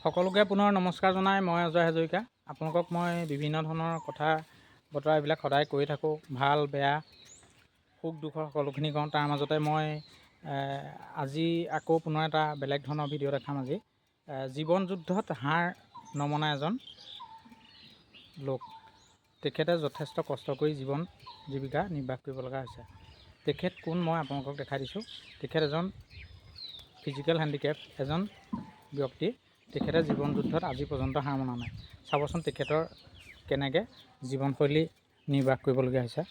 সকলোকে পুনৰ নমস্কাৰ জনাই মই অজয় হাজৰিকা। আপোনালোকক মই বিভিন্ন ধৰণৰ কথা বতৰা এইবিলাক সদায় কৈ থাকোঁ, ভাল বেয়া সুখ দুখৰ সকলোখিনি কওঁ। তাৰ মাজতে মই আজি আকৌ পুনৰ এটা বেলেগ ধৰণৰ ভিডিঅ' দেখাম। আজি জীৱন যুদ্ধত হাৰ নমনা এজন লোক, তেখেতে যথেষ্ট কষ্ট কৰি জীৱন জীৱিকা নিৰ্বাহ কৰিব লগা হৈছে। তেখেত কোন মই আপোনালোকক দেখাই দিছোঁ। তেখেত এজন ফিজিকেল হেণ্ডিকেপ এজন ব্যক্তি। তেখেতে জীৱন যুদ্ধত আজি পৰ্যন্ত হাৰ মনা নাই। চাবচোন তেখেতৰ কেনেকৈ জীৱনশৈলী নিৰ্বাহ কৰিবলগীয়া হৈছে।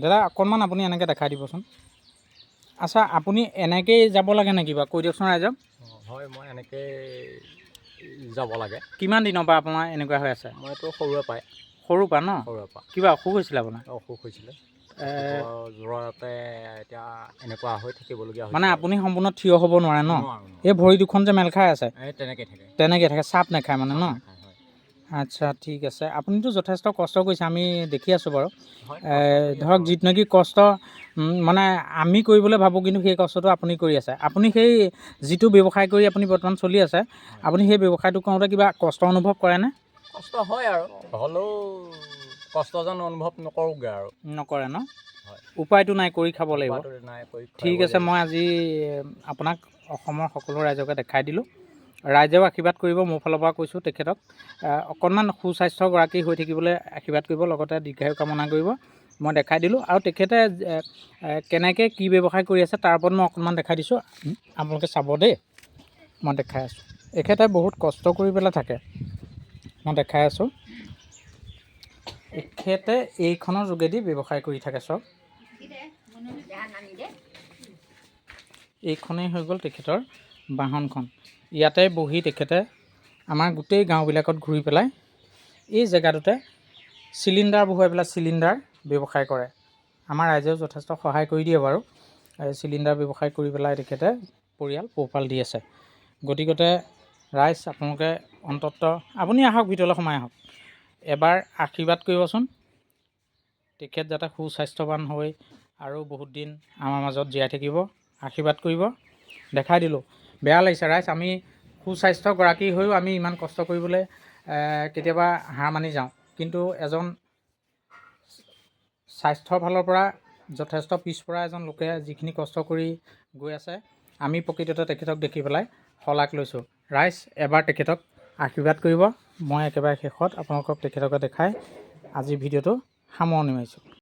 দাদা অকণমান আপুনি এনেকৈ দেখাই দিবচোন। আচ্ছা, আপুনি এনেকৈয়ে যাব লাগে নেকি বাৰু, কৈ দিয়কচোন ৰাইজক। হয়, মই এনেকৈ যাব লাগে। কিমান দিনৰ পৰা আপোনাৰ এনেকুৱা হৈ আছে? মইতো সৰুৰে পৰাই। সৰুৰ পৰা ন? সৰুৰে পৰা। কিবা অসুখ হৈছিলে আপোনাৰ? অসুখ হৈছিলে, জ্বৰতে এতিয়া এনেকুৱা হৈ থাকিবলগীয়া হৈছে। মানে আপুনি সম্পূৰ্ণ থিয় হ'ব নোৱাৰে ন? এই ভৰি দুখন যে মেল খাই আছে তেনেকৈ থাকে, তেনেকৈ থাকে, চাপ নাখায় মানে ন? আচ্ছা, ঠিক আছে। আপুনিতো যথেষ্ট কষ্ট কৰিছে, আমি দেখি আছোঁ বাৰু। ধৰক যিটো নেকি কষ্ট মানে আমি কৰিবলৈ ভাবোঁ, কিন্তু সেই কষ্টটো আপুনি কৰি আছে। আপুনি সেই যিটো ব্যৱসায় কৰি আপুনি বৰ্তমান চলি আছে, আপুনি সেই ব্যৱসায়টো কৰোঁতে কিবা কষ্ট অনুভৱ কৰেনে? কষ্ট হয় আৰু হ'লেও কষ্ট যেন অনুভৱ নকৰোঁগৈ আৰু। নকৰে ন? উপায়টো নাই, কৰি খাব লাগিব। ঠিক আছে, মই আজি আপোনাক অসমৰ সকলো ৰাইজকে দেখাই দিলোঁ। ৰাইজেও আশীৰ্বাদ কৰিব, মোৰ ফালৰ পৰা কৈছোঁ তেখেতক অকণমান সুস্বাস্থ্যগৰাকী হৈ থাকিবলৈ আশীৰ্বাদ কৰিব, লগতে দীৰ্ঘায়ু কামনা কৰিব। মই দেখাই দিলোঁ আৰু তেখেতে কেনেকৈ কি ব্যৱসায় কৰি আছে তাৰ ওপৰত মই অকণমান দেখাই দিছোঁ। আপোনালোকে চাব দেই, মই দেখাই আছোঁ। এখেতে বহুত কষ্ট কৰি পেলাই থাকে, মই দেখাই আছোঁ। এখেতে এইখনৰ যোগেদি ব্যৱসায় কৰি থাকে। চব এইখনেই হৈ গ'ল তেখেতৰ বাহনখন। ইয়াতে বহি তেখেতে আমাৰ গোটেই গাঁওবিলাকত ঘূৰি পেলাই এই জেগাটোতে চিলিণ্ডাৰ বহুৱাই পেলাই চিলিণ্ডাৰ ব্যৱসায় কৰে। আমাৰ ৰাইজেও যথেষ্ট সহায় কৰি দিয়ে বাৰু। চিলিণ্ডাৰ ব্যৱসায় কৰি পেলাই তেখেতে পৰিয়াল পোহপাল দি আছে। গতিকে ৰাইজ আপোনালোকে অন্ততঃ আপুনি আহক, ভিতৰলৈ সোমাই আহক, এবাৰ আশীৰ্বাদ কৰিবচোন। তেখেত যাতে সুস্বাস্থ্যৱান হৈ আৰু বহুত দিন আমাৰ মাজত জীয়াই থাকিব, আশীৰ্বাদ কৰিব। দেখাই দিলোঁ, বেয়া লাগিছে ৰাইজ। আমি সুস্বাস্থ্যগৰাকী হৈও আমি ইমান কষ্ট কৰিবলৈ কেতিয়াবা হাৰ মানি যাওঁ, কিন্তু এজন স্বাস্থ্যৰ ফালৰ পৰা যথেষ্ট পিছপৰা এজন লোকে যিখিনি কষ্ট কৰি গৈ আছে, আমি প্ৰকৃততে তেখেতক দেখি পেলাই শলাগ লৈছোঁ। ৰাইজ এবাৰ তেখেতক আশীৰ্বাদ কৰিব। মই একেবাৰে শেষত আপোনালোকক তেখেতকে দেখাই আজি ভিডিঅ'টো সামৰণি মাৰিছোঁ।